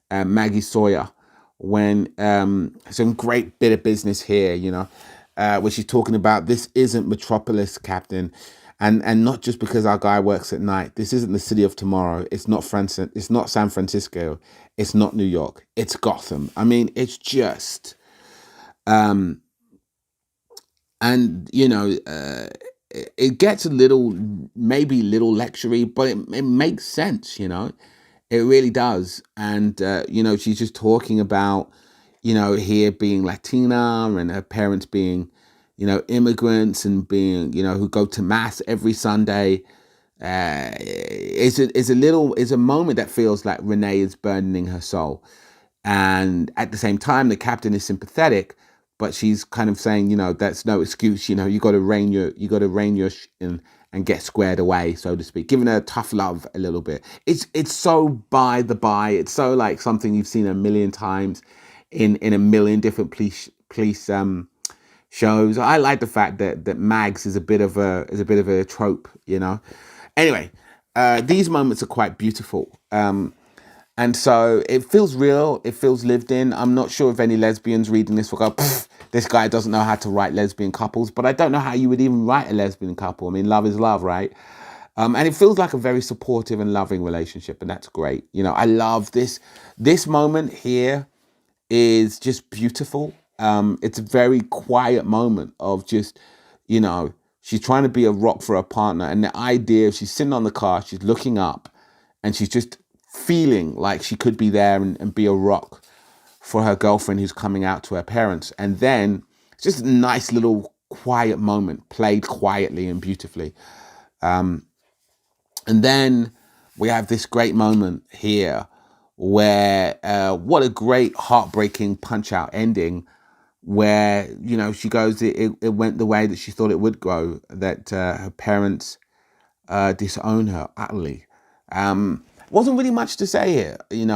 Maggie Sawyer, when some great bit of business here, where she's talking about, this isn't Metropolis, Captain. And not just because our guy works at night. This isn't the city of tomorrow. It's not It's not San Francisco. It's not New York. It's Gotham. I mean, it's just, and it gets maybe little lectury, but it makes sense. It really does. And she's just talking about, here being Latina and her parents being, immigrants, and being, who go to mass every Sunday. It's a moment that feels like Renee is burdening her soul. And at the same time, the captain is sympathetic, but she's kind of saying, that's no excuse. You got to rein your in and get squared away, so to speak, giving her tough love a little bit. It's so by the by. It's so like something you've seen a million times in a million different police shows. I like the fact that Mags is a bit of a trope, Anyway, these moments are quite beautiful. And so it feels real. It feels lived in. I'm not sure if any lesbians reading this will go, this guy doesn't know how to write lesbian couples, but I don't know how you would even write a lesbian couple. I mean, love is love, right? And it feels like a very supportive and loving relationship, and that's great. I love this. This moment here is just beautiful. It's a very quiet moment of just, she's trying to be a rock for her partner. And the idea of, she's sitting on the car, she's looking up, and she's just feeling like she could be there and be a rock for her girlfriend who's coming out to her parents. And then it's just a nice little quiet moment, played quietly and beautifully. And then we have this great moment here where, what a great heartbreaking punch out ending, where, she goes, it went the way that she thought it would go, that her parents disown her utterly. Wasn't really much to say here, it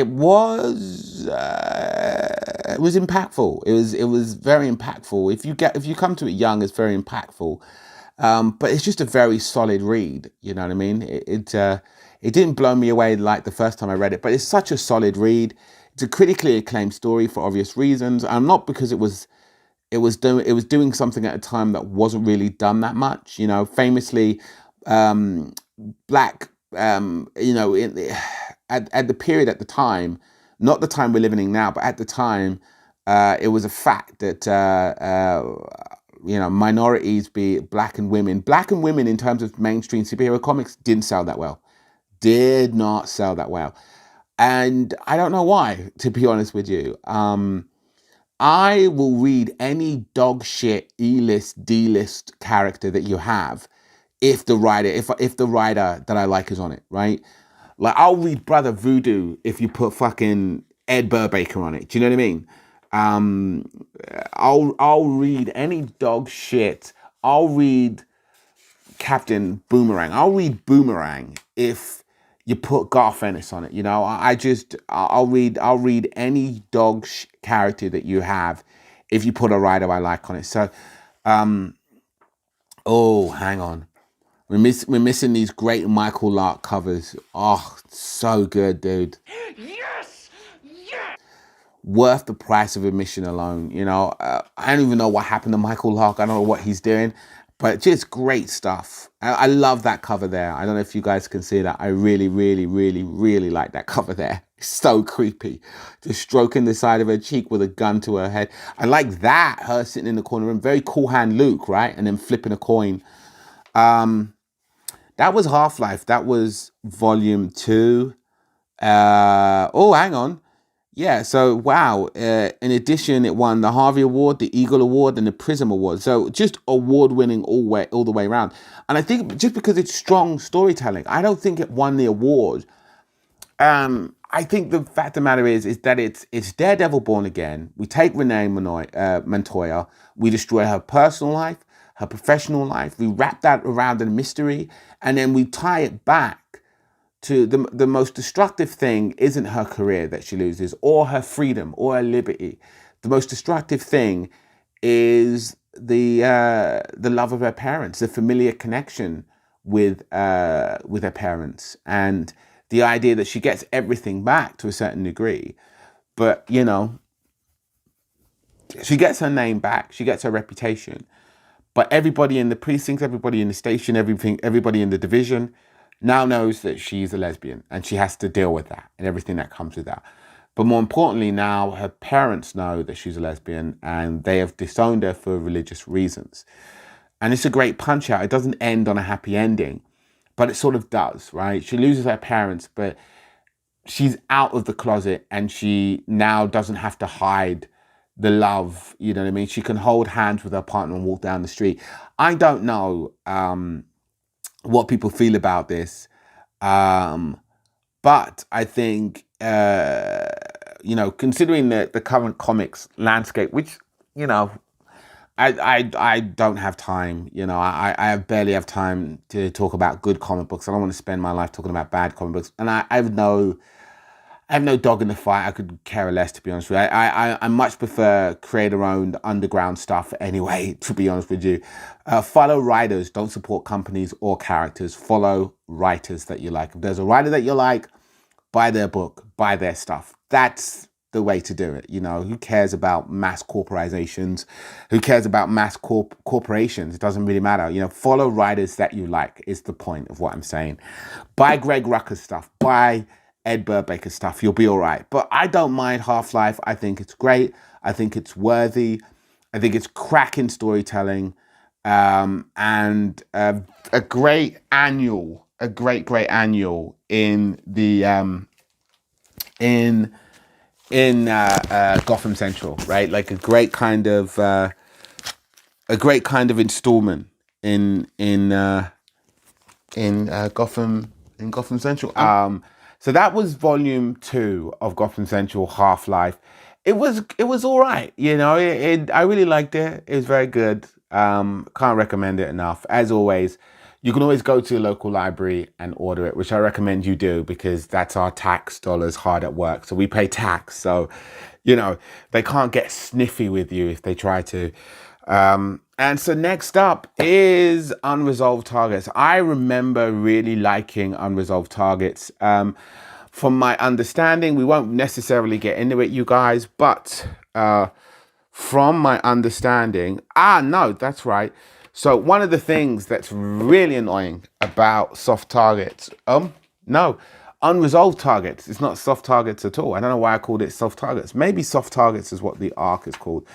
was impactful. It was very impactful. If you come to it young, it's very impactful. But it's just a very solid read. You know what I mean? It didn't blow me away like the first time I read it, but it's such a solid read. It's a critically acclaimed story for obvious reasons, and not because it was doing something at a time that wasn't really done that much. Famously, black, at the period at the time, not the time we're living in now, but at the time, it was a fact that minorities, be it black and women in terms of mainstream superhero comics, didn't sell that well. Did not sell that well. And I don't know why, to be honest with you. I will read any dog shit E-list, D-list character that you have if the writer that I like is on it, right? Like I'll read Brother Voodoo if you put fucking Ed Burbaker on it. Do you know what I mean? I'll read any dog shit. I'll read Captain Boomerang. I'll read Boomerang if you put Garth Ennis on it. You know, I'll read any character that you have if you put a writer I like on it. So, oh, hang on. We're missing these great Michael Lark covers. Oh, so good, dude. Yes! Yes! Worth the price of admission alone. You know, I don't even know what happened to Michael Lark. I don't know what he's doing, but just great stuff. I love that cover there. I don't know if you guys can see that. I really, really, really, really like that cover there. It's so creepy. Just stroking the side of her cheek with a gun to her head. I like that. Her sitting in the corner room. Very Cool Hand Luke, right? And then flipping a coin. That was Half-Life. That was volume 2. Oh, hang on. Yeah, so wow. In addition, it won the Harvey Award, the Eagle Award, and the Prism Award. So just award-winning all the way around. And I think just because it's strong storytelling, I don't think it won the award. I think the fact of the matter is that it's Daredevil Born Again. We take Renee Montoya, we destroy her personal life, her professional life. We wrap that around a mystery, and then we tie it back to the most destructive thing isn't her career that she loses, or her freedom, or her liberty. The most destructive thing is the love of her parents, the familiar connection with her parents, and the idea that she gets everything back to a certain degree, but you know, she gets her name back, she gets her reputation, but everybody in the precinct, everybody in the station, everybody in the division now knows that she's a lesbian, and she has to deal with that and everything that comes with that. But more importantly, now her parents know that she's a lesbian, and they have disowned her for religious reasons. And it's a great punch out. It doesn't end on a happy ending, but it sort of does, right? She loses her parents, but she's out of the closet, and she now doesn't have to hide the love, you know what I mean? She can hold hands with her partner and walk down the street. I don't know what people feel about this, but I think, you know, considering the current comics landscape, which, you know, I don't have time, you know, I barely have time to talk about good comic books. I don't want to spend my life talking about bad comic books. And I have no dog in the fight. I could care less, to be honest with you. I much prefer creator-owned underground stuff anyway, to be honest with you. Follow writers, don't support companies or characters. Follow writers that you like. If there's a writer that you like, buy their book, buy their stuff. That's the way to do it. You know, who cares about mass corporations? Who cares about mass corporations? It doesn't really matter. You know, follow writers that you like is the point of what I'm saying. Buy Greg Rucka's stuff. Buy Ed Burbaker stuff. You'll be all right. But I don't mind Half-Life. I think it's great. I think it's worthy. I think it's cracking storytelling, and a great annual in the in Gotham Central, right? Like a great kind of installment in Gotham Central. So that was volume 2 of Gotham Central Half-Life. It was all right, you know. I really liked it. It was very good. Can't recommend it enough. As always, you can always go to your local library and order it, which I recommend you do, because that's our tax dollars hard at work. So we pay tax. So, you know, they can't get sniffy with you if they try to. And so next up is Unresolved Targets. I remember really liking Unresolved Targets. From my understanding, we won't necessarily get into it, you guys, but from my understanding, no, that's right. So one of the things that's really annoying about soft targets, no, Unresolved Targets, it's not soft targets at all. I don't know why I called it soft targets. Maybe soft targets is what the arc is called.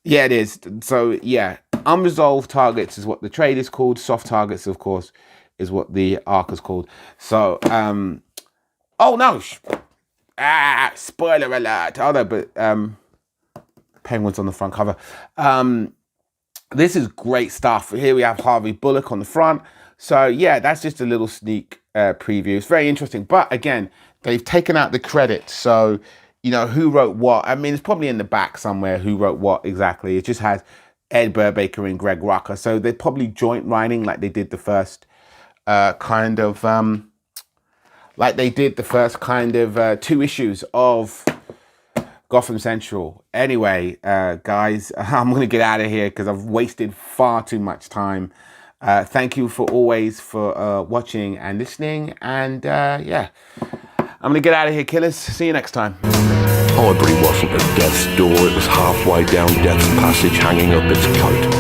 Yeah, it is. So yeah, Unresolved Targets is what the trade is called. Soft targets, of course, is what the arc is called. So, oh no, spoiler alert. Oh no, but Penguin's on the front cover. This is great stuff. Here we have Harvey Bullock on the front. So yeah, that's just a little sneak preview. It's very interesting. But again, they've taken out the credits. So, you know, who wrote what? I mean, it's probably in the back somewhere who wrote what exactly. It just has Ed Brubaker and Greg Rucka. So they're probably joint writing like they did the first two issues of Gotham Central. Anyway, guys, I'm going to get out of here because I've wasted far too much time. Thank you for watching and listening. And yeah, I'm going to get out of here, killers. See you next time. Aubrey wasn't at death's door. It was halfway down Death's Passage, hanging up its coat.